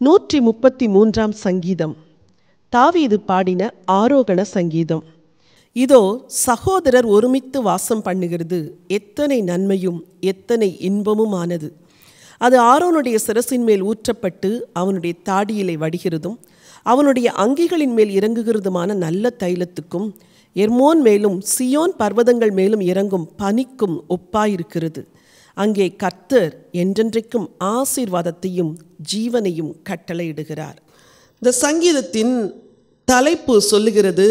133 சங்கீதம். தாவீது பாடின ஆரோகண சங்கீதம். இதோ சகோதரர் ஒருமித்து வாசம் பண்ணுகிறது எத்தனை நன்மையும் எத்தனை இன்பமுமானது. அது ஆரோனுடைய சிரசின் மேல் ஊற்றப்பட்டு அவனுடைய தாடியிலே வடிகிறதும் அவனுடைய அங்கிகளின் மேல் இறங்குகிறதுமான நல்ல தைலத்துக்கும் எர்மோன் மேலும் சியோன் பர்வதங்கள் மேலும் இறங்கும் பனிக்கும் ஒப்பாயிருக்கிறது. அங்கே கர்த்தர் என்றென்றைக்கும் ஆசீர்வாதத்தையும் ஜீவனையும் கட்டளையிடுகிறார். இந்த சங்கீதத்தின் தலைப்பு சொல்லுகிறது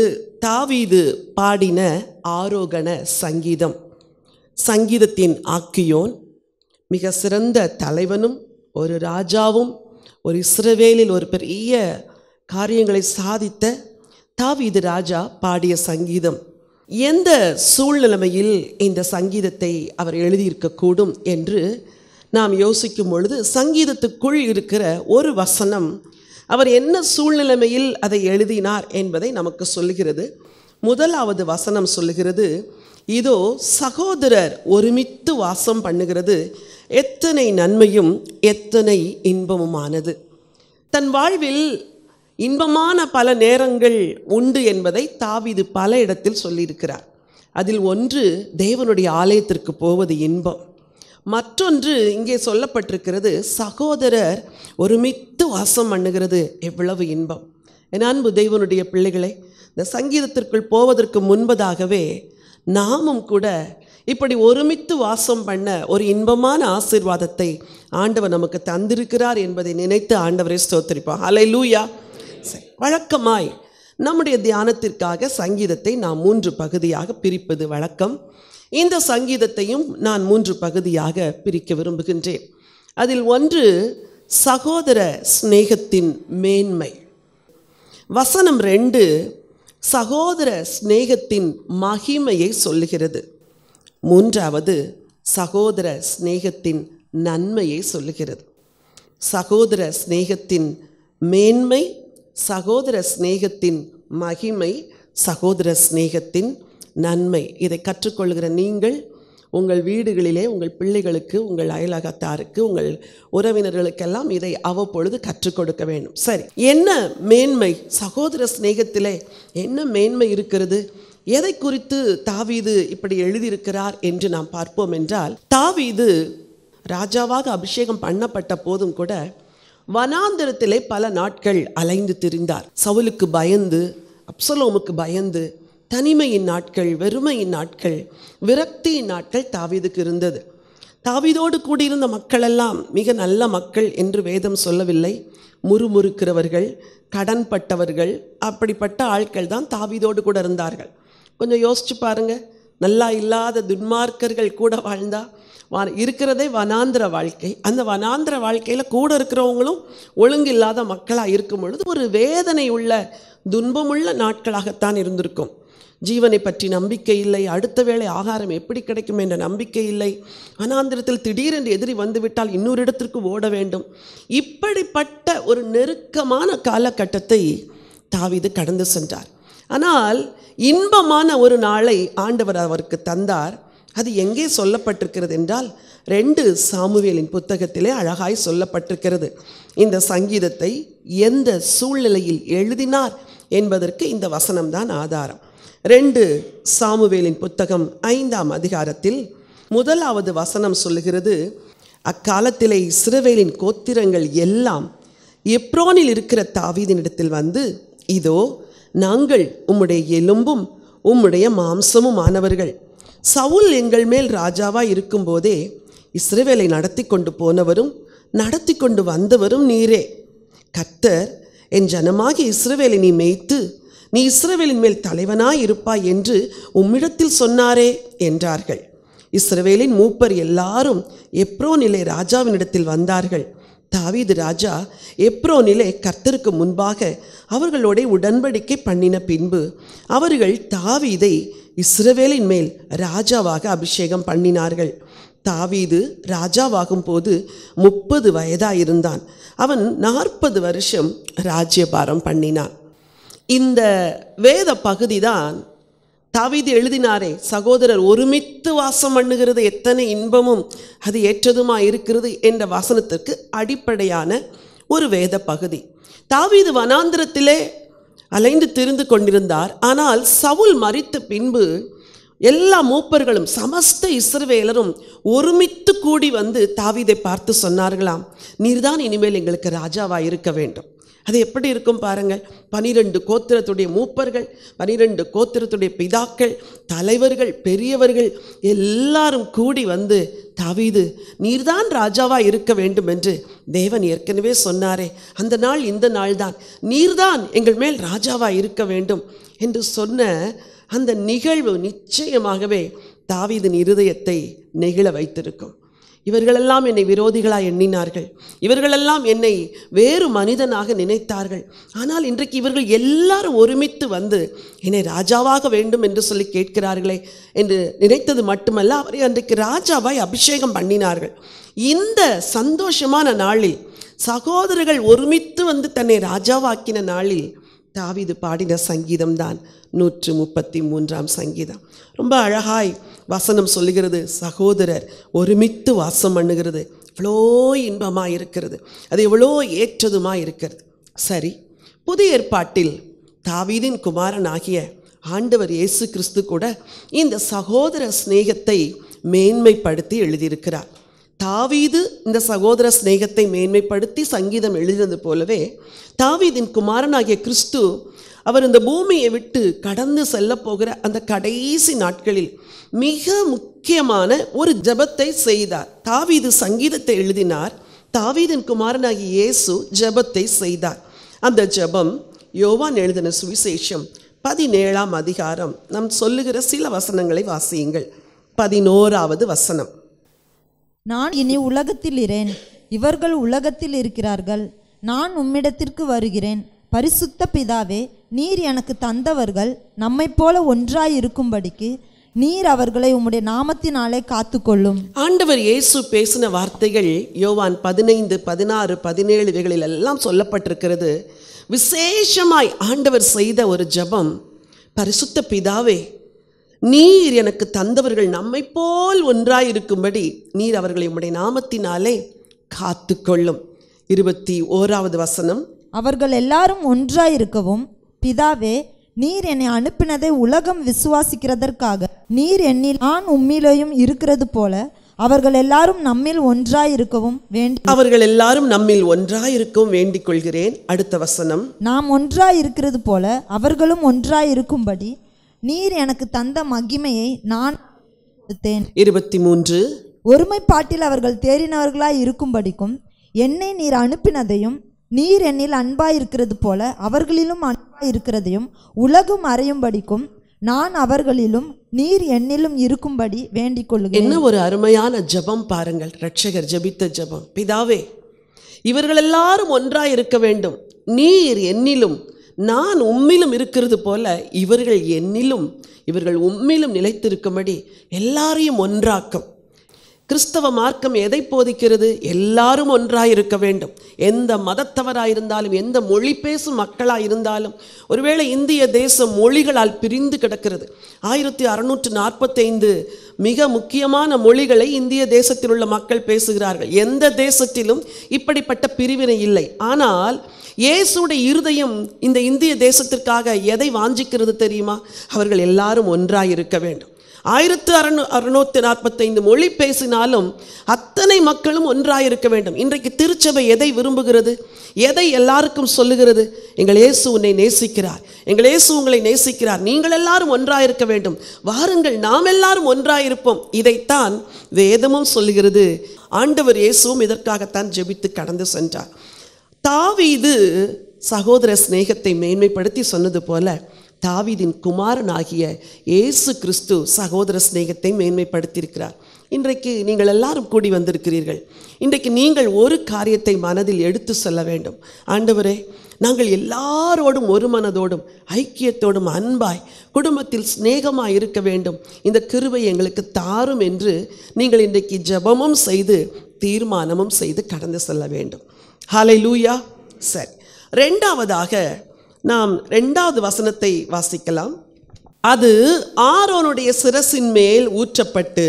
தாவீது பாடின ஆரோகண சங்கீதம். சங்கீதத்தின் ஆக்கியோன், மிக சிறந்த தலைவனும் ஒரு ராஜாவும் ஒரு இஸ்ரவேலில் ஒரு பெரிய காரியங்களை சாதித்த தாவீது ராஜா பாடிய சங்கீதம். எந்த சூழ்நிலைமையில் இந்த சங்கீதத்தை அவர் எழுதியிருக்கக்கூடும் என்று நாம் யோசிக்கும் பொழுது சங்கீதத்துக்குள் இருக்கிற ஒரு வசனம் அவர் என்ன சூழ்நிலைமையில் அதை எழுதினார் என்பதை நமக்கு சொல்லுகிறது. முதலாவது வசனம் சொல்லுகிறது, இதோ சகோதரர் ஒருமித்து வாசம் பண்ணுகிறது எத்தனை நன்மையும் எத்தனை இன்பமுமானது. தன் வாழ்வில் இன்பமான பல நேரங்கள் உண்டு என்பதை தாவீது பல இடத்தில் சொல்லியிருக்கிறார். அதில் ஒன்று தேவனுடைய ஆலயத்திற்கு போவது இன்பம். மற்றொன்று இங்கே சொல்லப்பட்டிருக்கிறது சகோதரர் ஒருமித்து வாசம் பண்ணுகிறது எவ்வளவு இன்பம். என் அன்பு தேவனுடைய பிள்ளைகளை, இந்த சங்கீதத்திற்குள் போவதற்கு முன்பதாகவே நாமும் கூட இப்படி ஒருமித்து வாசம் பண்ண ஒரு இன்பமான ஆசீர்வாதத்தை ஆண்டவர் நமக்கு தந்திருக்கிறார் என்பதை நினைத்து ஆண்டவரை ஸ்தோத்திரிப்போம். ஹல்லேலூயா. வழக்கமாய் நம்முடைய தியானத்திற்காக சங்கீதத்தை நாம் 3 பகுதியாக பிரிப்பது வழக்கம். இந்த சங்கீதத்தையும் நான் 3 பகுதியாக பிரிக்க விரும்புகின்றேன். அதில் ஒன்று சகோதர சிநேகத்தின் மேன்மை. வசனம் 2 சகோதர சிநேகத்தின் மகிமையை சொல்லுகிறது. 3வது சகோதர சிநேகத்தின் நன்மையை சொல்லுகிறது. சகோதர சிநேகத்தின் மேன்மை, சகோதர சிநேகத்தின் மகிமை, சகோதர சிநேகத்தின் நன்மை. இதை கற்றுக்கொள்கிற நீங்கள் உங்கள் வீடுகளிலே உங்கள் பிள்ளைகளுக்கு, உங்கள் அயலகத்தாருக்கு, உங்கள் உறவினர்களுக்கெல்லாம் இதை அவ்வப்பொழுது கற்றுக் கொடுக்க வேண்டும். சரி, என்ன மேன்மை? சகோதர சிநேகத்திலே என்ன மேன்மை இருக்கிறது? எதை குறித்து தாவீது இப்படி எழுதியிருக்கிறார் என்று நாம் பார்ப்போம் என்றால், தாவீது ராஜாவாக அபிஷேகம் பண்ணப்பட்ட போதும் கூட வனாந்தரத்திலே பல நாட்கள் அலைந்து திரிந்தார். சவுலுக்கு பயந்து, அப்சலோமுக்கு பயந்து, தனிமையின் நாட்கள், வெறுமையின் நாட்கள், விரக்தியின் நாட்கள் தாவீதுக்கு இருந்தது. தாவீதோடு கூடியிருந்த மக்களெல்லாம் மிக நல்ல மக்கள் என்று வேதம் சொல்லவில்லை. முறுமுறுக்கிறவர்கள், கடன்பட்டவர்கள், அப்படிப்பட்ட ஆட்கள் தான் தாவீதோடு கூட இருந்தார்கள். கொஞ்சம் யோசிச்சு பாருங்க, நல்லா இல்லாத துன்மார்க்கர்கள் கூட வாழ்ந்தா இருக்கிறதே வனாந்திர வாழ்க்கை. அந்த வனாந்திர வாழ்க்கையில் கூட இருக்கிறவங்களும் ஒழுங்கில்லாத மக்களாக இருக்கும் பொழுது ஒரு வேதனை உள்ள துன்பமுள்ள நாட்களாகத்தான் இருந்திருக்கும். ஜீவனை பற்றி நம்பிக்கை இல்லை, அடுத்த வேளை ஆகாரம் எப்படி கிடைக்கும் என்ற நம்பிக்கை இல்லை, வனாந்திரத்தில் திடீரென்று எதிரி வந்துவிட்டால் இன்னொரு இடத்திற்கு ஓட வேண்டும். இப்படிப்பட்ட ஒரு நெருக்கமான காலகட்டத்தை தாவீது கடந்து சென்றார். ஆனால் இன்பமான ஒரு நாளை ஆண்டவர் அவருக்கு தந்தார். அது எங்கே சொல்லப்பட்டிருக்கிறது என்றால் 2 சாமுவேலின் புத்தகத்திலே அழகாய் சொல்லப்பட்டிருக்கிறது. இந்த சங்கீதத்தை எந்த சூழ்நிலையில் எழுதினார் என்பதற்கு இந்த வசனம்தான் ஆதாரம். 2 சாமுவேலின் புத்தகம் 5ஆம் அதிகாரத்தில் 1வது வசனம் சொல்லுகிறது, அக்காலத்திலே இஸ்ரவேலின் கோத்திரங்கள் எல்லாம் எப்ரோனில் இருக்கிற தாவீதினிடத்தில் வந்து, இதோ நாங்கள் உம்முடைய எலும்பும் உம்முடைய மாம்சமும் ஆனவர்கள். சவுல் எங்கள் மேல் ராஜாவாய் இருக்கும்போதே இஸ்ரவேலை நடத்தி கொண்டு போனவரும் நடத்தி கொண்டு வந்தவரும் நீரே. கர்த்தர் என் ஜனமாகி இஸ்ரவேலை நீ மேய்த்து நீ இஸ்ரவேலின் மேல் தலைவனாய் இருப்பாய் என்று உம்மிடத்தில் சொன்னாரே என்றார்கள். இஸ்ரவேலின் மூப்பர் எல்லாரும் எப்ரோனிலே ராஜாவினிடத்தில் வந்தார்கள். தாவீது ராஜா எப்ரோனிலே கர்த்தருக்கு முன்பாக அவர்களோட உடன்படிக்கை பண்ணின பின்பு அவர்கள் தாவீதை இஸ்ரவேலின் மேல் ராஜாவாக அபிஷேகம் பண்ணினார்கள். தாவீது ராஜாவாகும் போது 30 வயதாயிருந்தான். அவன் 40 வருஷம் ராஜ்யபாரம் பண்ணினான். இந்த வேத பகுதி தான் தாவீது எழுதினாரே, சகோதரர் ஒருமித்து வாசம் பண்ணுகிறது எத்தனை இன்பமும் அது ஏற்றதுமா இருக்கிறது என்ற வசனத்திற்கு அடிப்படையான ஒரு வேத பகுதி. தாவீது வனாந்திரத்திலே அலைந்து திரிந்து கொண்டிருந்தார். ஆனால் சவுல் மரித்த பின்பு எல்லா மூப்பர்களும் சமஸ்த இஸ்ரவேலரும் ஒருமித்து கூடி வந்து தாவீதை பார்த்து சொன்னார்களாம், நீர்தான் இனிமேல் எங்களுக்கு ராஜாவாக இருக்க வேண்டும். அது எப்படி இருக்கும் பாருங்கள். 12 கோத்திரத்துடைய மூப்பர்கள், 12 கோத்திரத்துடைய பிதாக்கள், தலைவர்கள், பெரியவர்கள் எல்லாரும் கூடி வந்து, தாவீது நீர்தான் ராஜாவாக இருக்க வேண்டும் என்று தேவன் ஏற்கனவே சொன்னாரே, அந்த நாள் இந்த நாள் தான், நீர்தான் எங்கள் மேல் ராஜாவாக இருக்க வேண்டும் என்று சொன்ன அந்த நிகழ்வு நிச்சயமாகவே தாவீதின் இருதயத்தை நெகிழ வைத்திருக்கும். இவர்களெல்லாம் என்னை விரோதிகளாக எண்ணினார்கள், இவர்களெல்லாம் என்னை வேறு மனிதனாக நினைத்தார்கள். ஆனால் இன்றைக்கு இவர்கள் எல்லாரும் ஒருமித்து வந்து என்னை ராஜாவாக வேண்டும் என்று சொல்லி கேட்கிறார்களே என்று நினைத்தது மட்டுமல்ல, அவரை அன்றைக்கு ராஜாவாய் அபிஷேகம் பண்ணினார்கள். இந்த சந்தோஷமான நாளில் சகோதரர்கள் ஒருமித்து வந்து தன்னை ராஜாவாக்கின நாளில் தாவீது பாடின சங்கீதம் தான் 133ஆம் சங்கீதம். ரொம்ப அழகாய் வசனம் சொல்லுகிறது, சகோதரர் ஒருமித்து வாசம் பண்ணுகிறது எவ்வளோ இன்பமாக இருக்கிறது, அது எவ்வளோ ஏற்றதுமாக இருக்கிறது. சரி, புதிய ஏற்பாட்டில் தாவீதின் குமாரனாகிய ஆண்டவர் இயேசு கிறிஸ்து கூட இந்த சகோதர சிநேகத்தை மேன்மைப்படுத்தி எழுதியிருக்கிறார். தாவீது இந்த சகோதர சிநேகத்தை மேன்மைப்படுத்தி சங்கீதம் எழுதினது போலவே தாவீதின் குமாரனாகிய கிறிஸ்து அவர் இந்த பூமியை விட்டு கடந்து செல்ல போகிற அந்த கடைசி நாட்களில் மிக முக்கியமான ஒரு ஜெபத்தை செய்தார். தாவீது சங்கீதத்தை எழுதினார், தாவீதின் குமாரனாகிய இயேசு ஜெபத்தை செய்தார். அந்த ஜெபம் யோவான் எழுதின சுவிசேஷம் 17ஆம் அதிகாரம். நாம் சொல்லுகிற சில வசனங்களை வாசியுங்கள். 11வது வசனம். நான் இனி உலகத்தில் இரேன், இவர்கள் உலகத்தில் இருக்கிறார்கள், நான் உம்மிடத்திற்கு வருகிறேன். பரிசுத்த பிதாவே, நீர் எனக்கு தந்தவர்கள் நம்மைப் போல ஒன்றாயிருக்கும்படிக்கு நீர் அவர்களை உம்முடைய நாமத்தினாலே காத்துக்கொள்ளும். ஆண்டவர் இயேசு பேசின வார்த்தைகள் யோவான் 15, 16, 17 இவைகளில் எல்லாம் சொல்லப்பட்டிருக்கிறது. விசேஷமாய் ஆண்டவர் செய்த ஒரு ஜெபம், பரிசுத்த பிதாவே, நீர் எனக்கு தந்தவர்கள் நம்மை போல் ஒன்றாயிருக்கும்படி நீர் அவர்களை உம்முடைய நாமத்தினாலே காத்துக்கொள்ளும். 21வது வசனம். அவர்கள் எல்லாரும் ஒன்றாயிருக்கவும் பிதாவே, நீர் என்னை அனுப்பினதை உலகம் விசுவாசிக்கிறதற்காக நீர் என்னில் நான் உம்மிலேயும் இருக்கிறது போல அவர்கள் எல்லாரும் நம்மில் ஒன்றாயிருக்கவும் அவர்கள் எல்லாரும் நம்மில் ஒன்றாயிருக்கவும் வேண்டிக் கொள்கிறேன். அடுத்த வசனம். நாம் ஒன்றாயிருக்கிறது போல அவர்களும் ஒன்றாயிருக்கும்படி நீர் எனக்கு தந்த மகிமையை நான் கொடுத்தேன். 23. ஒருமைப்பாட்டில் அவர்கள் தேறினவர்களாய் இருக்கும்படிக்கும் என்னை நீர் அனுப்பினதையும் நீர் என்னில் அன்பாயிருக்கிறது போல அவர்களிலும் அன்பாயிருக்கிறதையும் உலகம் அறியும்படிக்கும் நான் அவர்களிலும் நீர் என்னிலும் இருக்கும்படி வேண்டிக் கொள்ளுகிறேன். என்ன ஒரு அருமையான ஜெபம் பாருங்கள். இரட்சகர் ஜெபித்த ஜெபம். பிதாவே, இவர்கள் எல்லாரும் ஒன்றாய் இருக்க வேண்டும், நீர் என்னிலும் நான் உம்மிலும் இருக்கிறது போல இவர்கள் என்னிலும் இவர்கள் உம்மிலும் நிலைத்திருக்கும்படி எல்லாரையும் ஒன்றாக்கும். கிறிஸ்தவ மார்க்கம் எதை போதிக்கிறது? எல்லாரும் ஒன்றாயிருக்க வேண்டும். எந்த மதத்தவராயிருந்தாலும், எந்த மொழி பேசும் மக்களாயிருந்தாலும். ஒருவேளை இந்திய தேசம் மொழிகளால் பிரிந்து கிடக்கிறது. 1645 மிக முக்கியமான மொழிகளை இந்திய தேசத்தில் உள்ள மக்கள் பேசுகிறார்கள். எந்த தேசத்திலும் இப்படிப்பட்ட பிரிவினை இல்லை. ஆனால் இயேசுடைய இருதயம் இந்த இந்திய தேசத்திற்காக எதை வாஞ்சிக்கிறது தெரியுமா? அவர்கள் எல்லாரும் ஒன்றாயிருக்க வேண்டும். 1645 மொழி பேசினாலும் அத்தனை மக்களும் ஒன்றாயிருக்க வேண்டும். இன்றைக்கு திருச்சபை எதை விரும்புகிறது? எதை எல்லாருக்கும் சொல்லுகிறது? எங்கள் இயேசு உன்னை நேசிக்கிறார், எங்கள் இயேசு உங்களை நேசிக்கிறார், நீங்கள் எல்லாரும் ஒன்றாயிருக்க வேண்டும், வாருங்கள் நாம் எல்லாரும் ஒன்றாயிருப்போம். இதைத்தான் வேதமும் சொல்லுகிறது. ஆண்டவர் இயேசுவும் இதற்காகத்தான் ஜெபித்து கடந்து சென்றார். தாவீது சகோதர சிநேகத்தை மேன்மைப்படுத்தி சொன்னது போல தாவீதின் குமாரனாகிய இயேசு கிறிஸ்து சகோதர சிநேகத்தை மேன்மைப்படுத்தியிருக்கிறார். இன்றைக்கு நீங்கள் எல்லாரும் கூடி வந்திருக்கிறீர்கள். இன்றைக்கு நீங்கள் ஒரு காரியத்தை மனதில் எடுத்து சொல்ல வேண்டும். ஆண்டவரே, நாங்கள் எல்லாரோடும் ஒரு மனதோடும் ஐக்கியத்தோடும் அன்பாய் குடும்பத்தில் சிநேகமாய் இருக்க வேண்டும், இந்த கிருபை எங்களுக்கு தாரும் என்று நீங்கள் இன்றைக்கு ஜெபமும் செய்து தீர்மானமும் செய்து கடந்து செல்ல வேண்டும். ஹல்லேலூயா. சரி, ரெண்டாவதாக நாம் 2வது வசனத்தை வாசிக்கலாம். அது ஆரோனுடைய சிரசின் மேல் ஊற்றப்பட்டு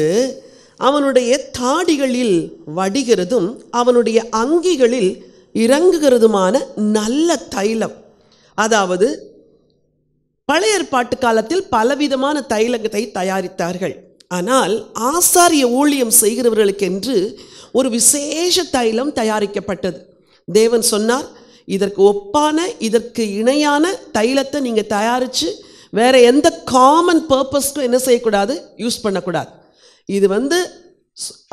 அவனுடைய தாடிகளில் வடிகிறதும் அவனுடைய அங்கிகளில் இறங்குகிறதுமான நல்ல தைலம். அதாவது பழைய ஏற்பாட்டு காலத்தில் பலவிதமான தைலத்தை தயாரித்தார்கள். ஆனால் ஆசாரிய ஊழியம் செய்கிறவர்களுக்கென்று ஒரு விசேஷ தைலம் தயாரிக்கப்பட்டது. தேவன் சொன்னார், இதற்கு ஒப்பான இதற்கு இணையான தைலத்தை நீங்கள் தயாரித்து வேற எந்த காமன் பர்பஸ்க்கும் என்ன செய்யக்கூடாது, யூஸ் பண்ணக்கூடாது. இது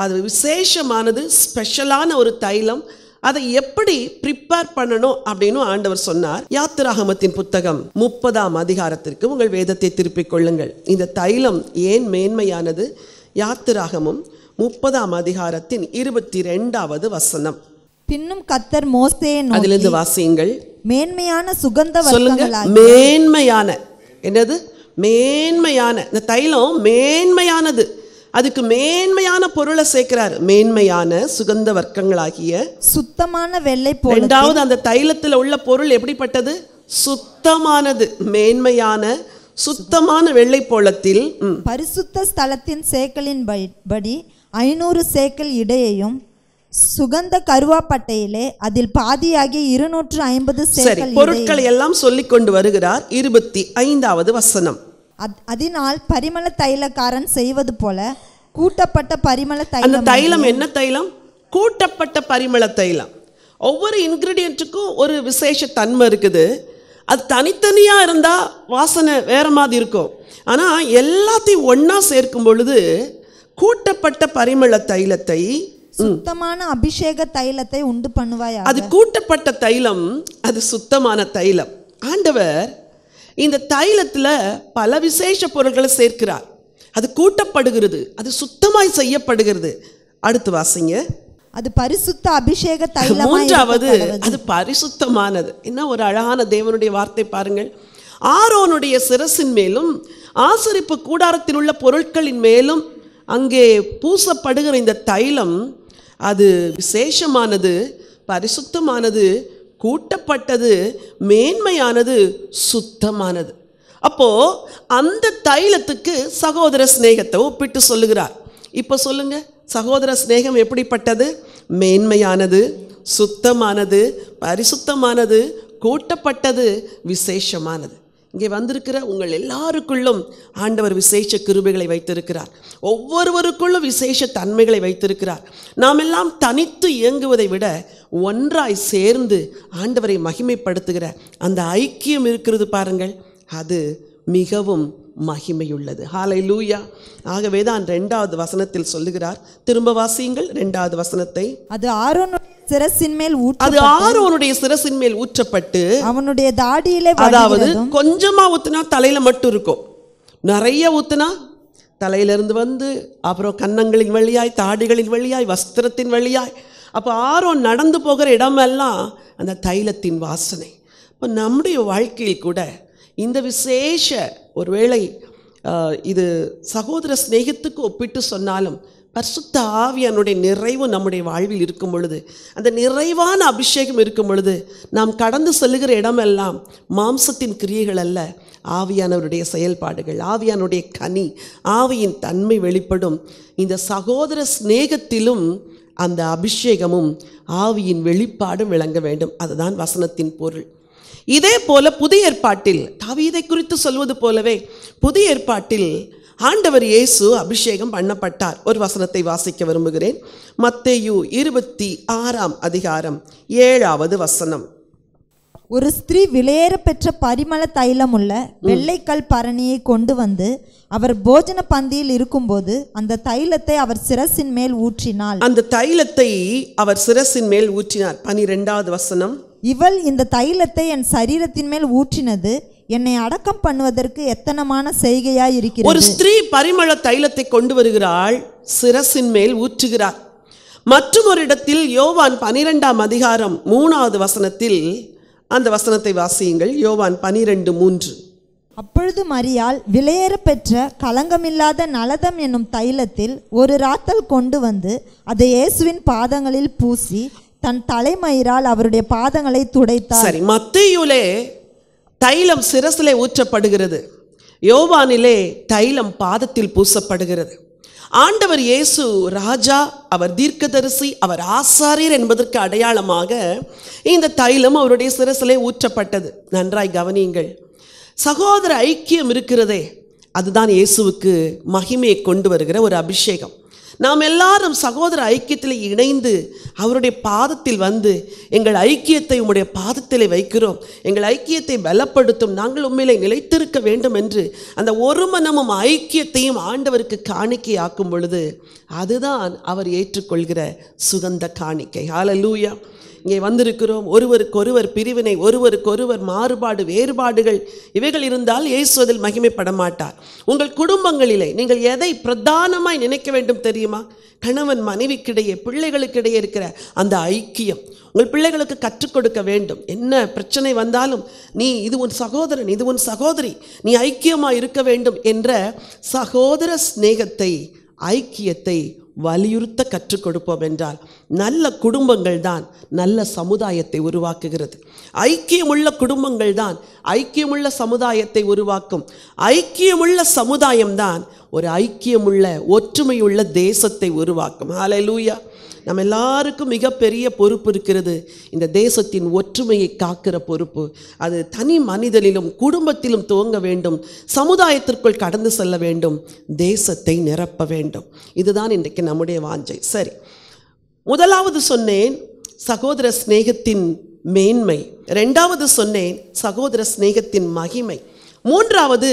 அது விசேஷமானது, ஸ்பெஷலான ஒரு தைலம். அதை எப்படி ப்ரிப்பேர் பண்ணணும் அப்படின்னு ஆண்டவர் சொன்னார். யாத்திராகமத்தின் புத்தகம் 30ஆம் அதிகாரத்திற்கு உங்கள் வேதத்தை திருப்பிக் கொள்ளுங்கள். இந்த தைலம் ஏன் மேன்மையானது? யாத்திராகமம் 30ஆம் அதிகாரத்தின் 22வது வசனம். பின்னும் கர்த்தர் மோசேயை நோக்கி, அதிலிருந்து வாசியுங்கள். மேன்மையான சுகந்த சொல்லுங்க. வர்க்கங்களாகிய மேன்மையான, என்னது மேன்மையான? இந்த தைலம் மேன்மையானது. அதுக்கு மேன்மையான பொருளை சேர்க்கிறார். மேன்மையான சுகந்த வர்க்கங்களாகிய சுத்தமான வெள்ளை போல. இரண்டாவது, அந்த தைலத்தில் உள்ள பொருள் எப்படிப்பட்டது? சுத்தமானது. மேன்மையான சுத்தமான வெள்ளை போலத்தில் பரிசுத்த ஸ்தலத்தின் சேக்கலின் படி 500 சேக்கல் இடையையும் சுகந்த கருவாப்பட்டையிலே அதில் பாதியாகி 250 சேக்கல். பொருட்களை எல்லாம் சொல்லிக் கொண்டு வருகிறார். 25வது வசனம். அதனால் பரிமள தைலக்காரன் செய்வது போல கூட்டப்பட்ட பரிமள தைலம். அந்த தைலம் என்ன தைலம்? கூட்டப்பட்ட பரிமள தைலம். ஒவ்வொரு இன்கிரீடியன்ட்டுக்கும் ஒரு விசேஷ தன்மை இருக்குது. அது தனித்தனியாக இருந்தால் வாசனை வேற மாதிரி இருக்கும். ஆனால் எல்லாத்தையும் ஒன்றா சேர்க்கும் பொழுது கூட்டப்பட்ட பரிமள தைலத்தை, சுத்தமான அபிஷேக தைலத்தை உண்டு பண்ணுவாயா. அது கூட்டப்பட்ட தைலம், அது சுத்தமான தைலம். ஆண்டவர் இந்த தைலத்தில் பல விசேஷ பொருட்களை சேர்க்கிறார். அது கூட்டப்படுகிறது, அது சுத்தமாய் செய்யப்படுகிறது. அடுத்து வாசிங்க. அது பரிசுத்த அபிஷேக தைலம். மூன்றாவது, அது பரிசுத்தமானது. என்ன ஒரு அழகான தேவனுடைய வார்த்தை பாருங்கள். ஆரோனுடைய சிரசின் மேலும் ஆசரிப்பு கூடாரத்தில் உள்ள பொருட்களின் மேலும் அங்கே பூசப்படுகிற இந்த தைலம் அது விசேஷமானது, பரிசுத்தமானது, கூட்டப்பட்டது, மேன்மையானது, சுத்தமானது. அப்போ அந்த தைலத்துக்கு சகோதர சிநேகத்தை ஒப்பிட்டு சொல்லுகிறார். இப்போ சொல்லுங்க, சகோதர சிநேகம் எப்படிப்பட்டது? மேன்மையானது, சுத்தமானது, பரிசுத்தமானது, கூட்டப்பட்டது, விசேஷமானது. இங்கே வந்திருக்கிற உங்கள் எல்லாருக்குள்ளும் ஆண்டவர் விசேஷ கிருபைகளை வைத்திருக்கிறார். ஒவ்வொருவருக்குள்ளும் விசேஷ தன்மைகளை வைத்திருக்கிறார். நாம் எல்லாம் தனித்து இயங்குவதை விட ஒன்றாய் சேர்ந்து ஆண்டவரை மகிமைப்படுத்துகிற அந்த ஐக்கியம் இருக்கிறது பாருங்கள், அது மிகவும் மகிமையுள்ளது. ஹல்லேலூயா. ஆகவே தான் 2வது வசனத்தில் சொல்லுகிறார். திரும்ப வாசியுங்கள் 2வது வசனத்தை. அது ஆரோனுடைய சிரசின் மேல் ஊற்றப்பட்டு அவனுடைய தாடியிலே, அதாவது கொஞ்சமா ஊத்துனா தலையில மட்டும் இருக்கும், நிறைய ஊத்துனா தலையிலிருந்து வந்து அப்புறம் கன்னங்களின் வழியாய், தாடிகளின் வழியாய், வஸ்திரத்தின் வழியாய், அப்போ ஆரோன் நடந்து போகிற இடமெல்லாம் அந்த தைலத்தின் வாசனை. இப்போ நம்முடைய வாழ்க்கையில் கூட இந்த விசேஷ, ஒருவேளை இது சகோதர சிநேகத்துக்கு ஒப்பிட்டு சொன்னாலும் பரிசுத்த ஆவியானுடைய நிறைவு நம்முடைய வாழ்வில் இருக்கும் பொழுது, அந்த நிறைவான அபிஷேகம் இருக்கும் பொழுது, நாம் கடந்து செல்லுகிற இடமெல்லாம் மாம்சத்தின் கிரியைகள் அல்ல, ஆவியானவருடைய செயல்பாடுகள், ஆவியானுடைய கனி, ஆவியின் தன்மை வெளிப்படும். இந்த சகோதர சிநேகத்திலும் அந்த அபிஷேகமும் ஆவியின் வெளிப்பாடும் விளங்க வேண்டும். அதுதான் வசனத்தின் பொருள். இதே போல புதிய ஏற்பாட்டில் தாவீதை குறித்து சொல்வது போலவே புதிய ஏற்பாட்டில் ஆண்டவர் இயேசு அபிஷேகம் பண்ணப்பட்டார். ஒரு வசனத்தை வாசிக்க விரும்புகிறேன். மத்தேயு 26ஆம் அதிகாரம் 7வது வசனம். ஒரு ஸ்திரீ விலையேற பெற்ற பரிமள தைலம் உள்ள வெள்ளைக்கல் பரணியை கொண்டு வந்து அவர் போஜன பந்தியில் இருக்கும்போது அந்த தைலத்தை அவர் சிரசின் மேல் ஊற்றினாள். அந்த தைலத்தை அவர் சிரசின் மேல் ஊற்றினார். 12வது வசனம். இவள் இந்த தைலத்தை என் சரீரத்தின் மேல் ஊற்றினது என்னை அடக்கம் பண்ணுவதற்கு எத்தனமான செய்கையாய் இருக்கிறது. ஒரு ஸ்திரீ பரிமள தைலத்தை கொண்டு வருகிறாள், சிரசின் மேல் ஊற்றுகிறார். மற்றும் ஒரு இடத்தில் யோவான் 12ஆம் அதிகாரம் 3வது வசனத்தில் அந்த வசனத்தை வாசியுங்கள். யோவான் 12:3. அப்பொழுது மரியாள் விலையேற பெற்ற களங்கமில்லாத நலதம் என்னும் தைலத்தில் ஒரு ராத்தல் கொண்டு வந்து அதை இயேசுவின் பாதங்களில் பூசி தன் தலைமயிரால் அவருடைய பாதங்களை துடைத்தார். சரி, மத்தேயுவிலே தைலம் சிரசிலே ஊற்றப்படுகிறது, யோவானிலே தைலம் பாதத்தில் பூசப்படுகிறது. ஆண்டவர் இயேசு ராஜா, அவர் தீர்க்கதரிசி, அவர் ஆசாரியர் என்பதற்கு அடையாளமாக இந்த தைலம் அவருடைய சிரசிலே ஊற்றப்பட்டது. நன்றாய் கவனியுங்கள். சகோதர ஐக்கியம் இருக்கிறதே, அதுதான் இயேசுவுக்கு மகிமையை கொண்டு வருகிற ஒரு அபிஷேகம். நாம் எல்லாரும் சகோதர ஐக்கியத்தில் இணைந்து அவருடைய பாதத்தில் வந்து எங்கள் ஐக்கியத்தை உம்முடைய பாதத்திலே வைக்கிறோம், எங்கள் ஐக்கியத்தை பலப்படுத்தும், நாங்கள் உண்மையிலே நிலைத்திருக்க வேண்டும் என்று அந்த ஒரு மனமும் ஐக்கியத்தையும் ஆண்டவருக்கு காணிக்கை ஆக்கும் பொழுது அதுதான் அவர் ஏற்றுக்கொள்கிற சுகந்த காணிக்கை. ஹல்லேலூயா. இங்கே வந்திருக்கிறோம். ஒருவருக்கொருவர் பிரிவினை, ஒருவருக்கொருவர் மாறுபாடு, வேறுபாடுகள் இவைகள் இருந்தால் இயேசு அதில் மகிமைப்பட மாட்டார். உங்கள் குடும்பங்களிலே நீங்கள் எதை பிரதானமாய் நினைக்க வேண்டும் தெரியுமா? கணவன் மனைவிக்கிடையே, பிள்ளைகளுக்கிடையே இருக்கிற அந்த ஐக்கியம். உங்கள் பிள்ளைகளுக்கு கற்றுக் கொடுக்க வேண்டும். என்ன பிரச்சனை வந்தாலும் நீ இது உன் சகோதரன், இது உன் சகோதரி, நீ ஐக்கியமாக இருக்க வேண்டும் என்ற சகோதர சிநேகத்தை, ஐக்கியத்தை வலியுறுத்த கற்றுக் கொடுப்போம் என்றால் நல்ல குடும்பங்கள் தான் நல்ல சமுதாயத்தை உருவாக்குகிறது. ஐக்கியமுள்ள குடும்பங்கள் தான் ஐக்கியமுள்ள சமுதாயத்தை உருவாக்கும். ஐக்கியமுள்ள சமுதாயம்தான் ஒரு ஐக்கியமுள்ள ஒற்றுமையுள்ள தேசத்தை உருவாக்கும். ஹல்லேலூயா. நம்ம எல்லாருக்கும் மிகப்பெரிய பொறுப்பு இருக்கிறது. இந்த தேசத்தின் ஒற்றுமையை காக்கிற பொறுப்பு அது தனி மனிதனிலும் குடும்பத்திலும் துவங்க வேண்டும். சமுதாயத்திற்குள் கடந்து செல்ல வேண்டும். தேசத்தை நிரப்ப வேண்டும். இதுதான் இன்றைக்கு நம்முடைய வாஞ்சை. சரி, முதலாவது சொன்னேன் சகோதர சிநேகத்தின் மேன்மை, இரண்டாவது சொன்னேன் சகோதர சிநேகத்தின் மகிமை, மூன்றாவது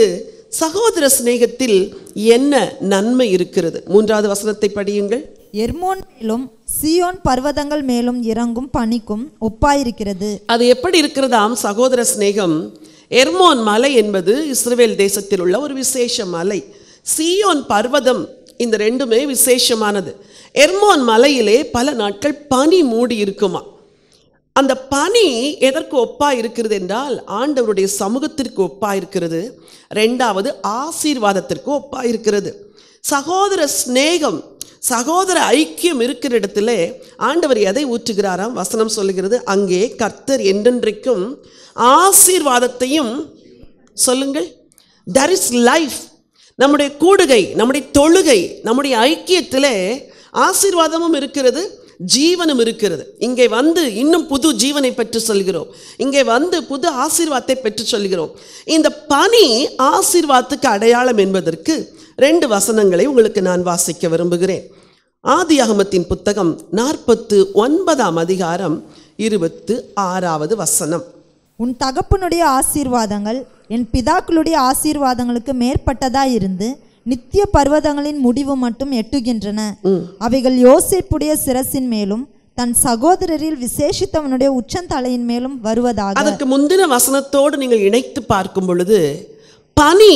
சகோதர சிநேகத்தில் என்ன நன்மை இருக்கிறது? மூன்றாவது வசனத்தை படியுங்கள். எர்மோன் மேலும் சீயோன் பர்வதங்கள் மேலும் இறங்கும் பனிக்கும் ஒப்பாயிருக்கிறது. அது எப்படி இருக்கிறதாம் சகோதர சிநேகம்? எர்மோன் மலை என்பது இஸ்ரவேல் தேசத்தில் உள்ள ஒரு விசேஷ மலை. சீயோன் பர்வதம், இந்த ரெண்டுமே விசேஷமானது. எர்மோன் மலையிலே பல நாட்கள் பனி மூடி இருக்குமா. அந்த பனி எதற்கு ஒப்பா இருக்கிறது என்றால் ஆண்டவருடைய சமூகத்திற்கு ஒப்பா இருக்கிறது. ரெண்டாவது ஆசீர்வாதத்திற்கு ஒப்பா இருக்கிறது. சகோதர சிநேகம், சகோதர ஐக்கியம் இருக்கிற இடத்துல ஆண்டவர் எதை ஊற்றுகிறாராம்? வசனம் சொல்லுகிறது, அங்கே கர்த்தர் என்றென்றைக்கும் ஆசீர்வாதத்தையும், சொல்லுங்கள், there is life. நம்முடைய கூடுகை, நம்முடைய தொழுகை, நம்முடைய ஐக்கியத்தில் ஆசீர்வாதமும் இருக்கிறது, ஜீவனும் இருக்கிறது. இங்கே வந்து இன்னும் புது ஜீவனை பெற்று சொல்கிறோம். இங்கே வந்து புது ஆசீர்வாதத்தை பெற்று சொல்கிறோம். இந்த பனி ஆசீர்வாதத்துக்கு அடையாளம் என்பதற்கு ரெண்டு வசனங்களை உங்களுக்கு நான் வாசிக்க விரும்புகிறேன். ஆதியாகமத்தின் புத்தகம் 49ஆம் அதிகாரம் 26வது வசனம். உன் தகப்பனுடைய ஆசீர்வாதங்கள் என் பிதாக்களுடைய ஆசீர்வாதங்களுக்கு மேற்பட்டதாயிருந்து நித்திய பர்வதங்களின் முடிவு மட்டும் எட்டுகின்றன. அவைகள் யோசேப்புடைய சிரசின் மேலும் தன் சகோதரரில் விசேஷித்தவனுடைய உச்சந்தலையின் மேலும் வருவதாக. அதற்கு முந்தின வசனத்தோடு நீங்கள் இணைத்து பார்க்கும் பொழுது பனி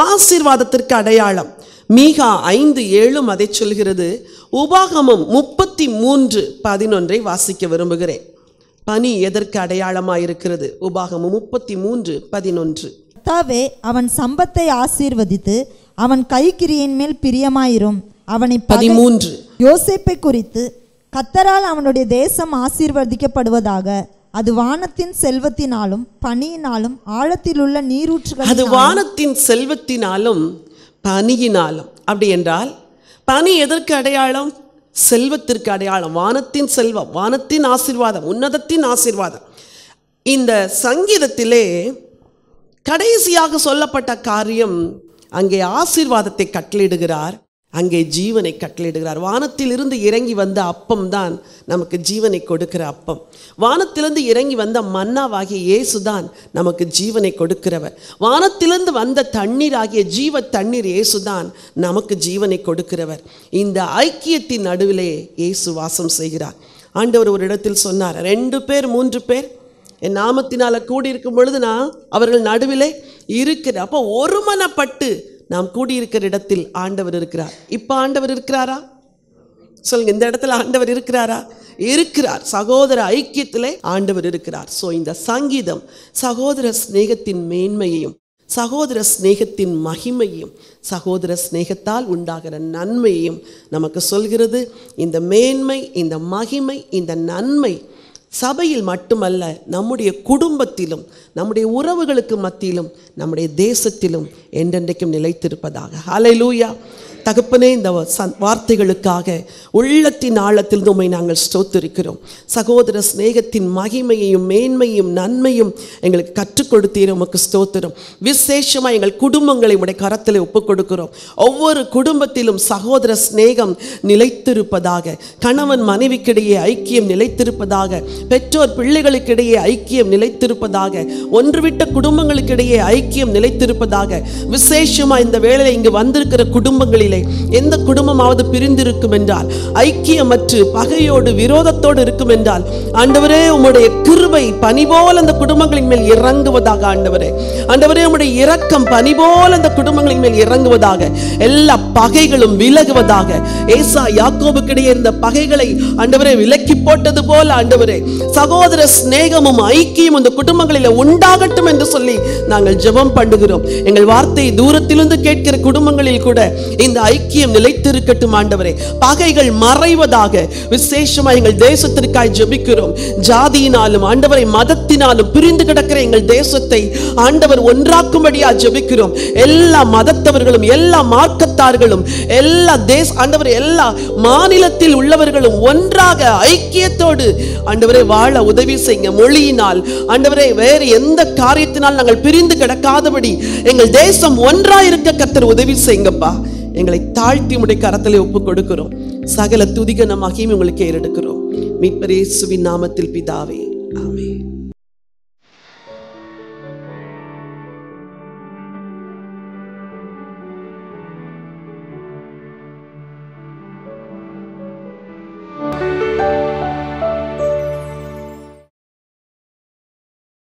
ஆசீர்வாதத்திற்கு அடையாளம். மீகா 5:7 அதை சொல்கிறது. உபாகமம் 33:11 வாசிக்க விரும்புகிறேன். பனி எதற்கு அடையாளமாக இருக்கிறது? உபாகமம் 33:11. கர்த்தாவே அவன் சம்பத்தை ஆசீர்வதித்து அவன் கைக்கிரியின் மேல் பிரியமாயிரும். அவனை 13 யோசேப்பை குறித்து கர்த்தரால் அவனுடைய தேசம் ஆசீர்வதிக்கப்படுவதாக. அது வானத்தின் செல்வத்தினாலும் பனியினாலும் ஆழத்தில் உள்ள நீரூற்றுகள். அது வானத்தின் செல்வத்தினாலும் பனியினாலும். அப்படி என்றால் பனி எதற்கு அடையாளம்? செல்வத்திற்கு அடையாளம். வானத்தின் செல்வம், வானத்தின் ஆசீர்வாதம், உன்னதத்தின் ஆசீர்வாதம். இந்த சங்கீதத்திலே கடைசியாக சொல்லப்பட்ட காரியம், அங்கே ஆசீர்வாதத்தை கட்டளையிடுகிறார், அங்கே ஜீவனை கட்டளையிடுகிறார். வானத்திலிருந்து இறங்கி வந்த அப்பம் தான் நமக்கு ஜீவனை கொடுக்கிற அப்பம். வானத்திலிருந்து இறங்கி வந்த மன்னாவாகிய இயேசுதான் நமக்கு ஜீவனை கொடுக்கிறவர். வானத்திலிருந்து வந்த தண்ணீர் ஆகிய ஜீவ தண்ணீர் இயேசுதான் நமக்கு ஜீவனை கொடுக்கிறவர். இந்த ஐக்கியத்தின் நடுவிலே இயேசு வாசம் செய்கிறார். ஆண்டவர் ஒரு இடத்தில் சொன்னார், 2 பேர் 3 பேர் என் நாமத்தினால கூடியிருக்கும் பொழுது நான் அவர்கள் நடுவிலே இருக்கிறேன். அப்போ ஒருமனப்பட்டு நாம் கூடியிருக்கிற இடத்தில் ஆண்டவர் இருக்கிறார். இப்போ ஆண்டவர் இருக்கிறாரா? சொல்லுங்க, இந்த இடத்துல ஆண்டவர் இருக்கிறாரா? இருக்கிறார். சகோதர ஐக்கியத்திலே ஆண்டவர் இருக்கிறார். ஸோ இந்த சங்கீதம் சகோதர சிநேகத்தின் மேன்மையையும் சகோதர சிநேகத்தின் மகிமையும் சகோதர சிநேகத்தால் உண்டாகிற நன்மையையும் நமக்கு சொல்கிறது. இந்த மேன்மை, இந்த மகிமை, இந்த நன்மை சபையில் மட்டுமல்ல, நம்முடைய குடும்பத்திலும், நம்முடைய உறவுகளுக்கு மத்தியிலும், நம்முடைய தேசத்திலும் என்றென்றைக்கும் நிலைத்திருப்பதாக. ஹல்லேலூயா. தகப்பனே, இந்த வார்த்தைகளுக்காக உள்ளத்தின் ஆழத்தில் உம்மை நாங்கள் ஸ்தோத்திரிக்கிறோம். சகோதர சிநேகத்தின் மகிமையையும் மேன்மையும் நன்மையும் எங்களுக்கு கற்றுக் கொடுத்தீர். உமக்கு ஸ்தோத்திரம். விசேஷமாக எங்கள் குடும்பங்களை உடைய கரத்தில் ஒப்புக் கொடுக்கிறோம். ஒவ்வொரு குடும்பத்திலும் சகோதர சிநேகம் நிலைத்திருப்பதாக, கணவன் மனைவிக்கிடையே ஐக்கியம் நிலைத்திருப்பதாக, பெற்றோர் பிள்ளைகளுக்கிடையே ஐக்கியம் நிலைத்திருப்பதாக, ஒன்றுவிட்ட குடும்பங்களுக்கிடையே ஐக்கியம் நிலைத்திருப்பதாக. விசேஷமாக இந்த வேளையில் இங்கு வந்திருக்கிற குடும்பங்களிலே எந்த குடும்பமாவது பிரிந்திருக்கும் என்றால், ஐக்கியமற்று பகையோடு விரோதத்தோடு இருக்கும் என்றால், ஆண்டவரே உம்முடைய கிருபை பனி போல் அந்த குடும்பங்களின் மேல் இறங்குவதாக. ஆண்டவரே உம்முடைய இரக்கம் பனி போல் அந்த குடும்பங்களின் மேல் இறங்குவதாக. எல்லா பகைகளும் விலகுவதாக. ஏசா யாக்கோபுக்கிடையே இருந்த பகைகளை ஆண்டவரே விலக்கி போட்டது போல ஆண்டவரே சகோதர சிநேகமும் ஐக்கியம் அந்த குடும்பங்களில் உண்டாகட்டும் என்று சொல்லி நாங்கள் ஜெபம் பண்ணுகிறோம். எங்கள் வார்த்தையை தூரத்திலிருந்து கேட்கிற குடும்பங்களில் கூட இந்த ஐக்கியம் நிலைத்திருக்கட்டும் ஆண்டவரே. பகைகள் மறைவதாக. விசேஷமா எங்கள் தேசத்திற்காய் ஜெபிக்கிறோம். ஜாதியினாலும் ஆண்டவரை மதத்தினாலும் பிரிந்து கிடக்கிற எங்கள் தேசத்தை ஆண்டவர் ஒன்றாக்கும்படியா ஜெபிக்கிறோம். எல்லா மதத்தவர்களும் எல்லா மார்க்கத்தார்களும் எல்லா ஆண்டவரை எல்லா மாநிலத்தில் உள்ளவர்களும் ஒன்றாக ஐக்கியத்தோடு ஆண்டவரை வாழ உதவி செய்யுங்க. மொழியினால் ஆண்டவரை வேறு எந்த காரியத்தினால் நாங்கள் பிரிந்து கிடக்காதபடி எங்கள் தேசம் ஒன்றாயிருக்க கர்த்தர் உதவி செய்யுங்கப்பா. எங்களை தாழ்த்தி உம்முடைய கரத்திலே ஒப்புக் கொடுக்கிறோம். சகல துதிக மகிமை உங்களுக்கு ஏறெடுக்கிறோம். மீட்பர் இயேசுவின் நாமத்தில் பிதாவே, ஆமென்.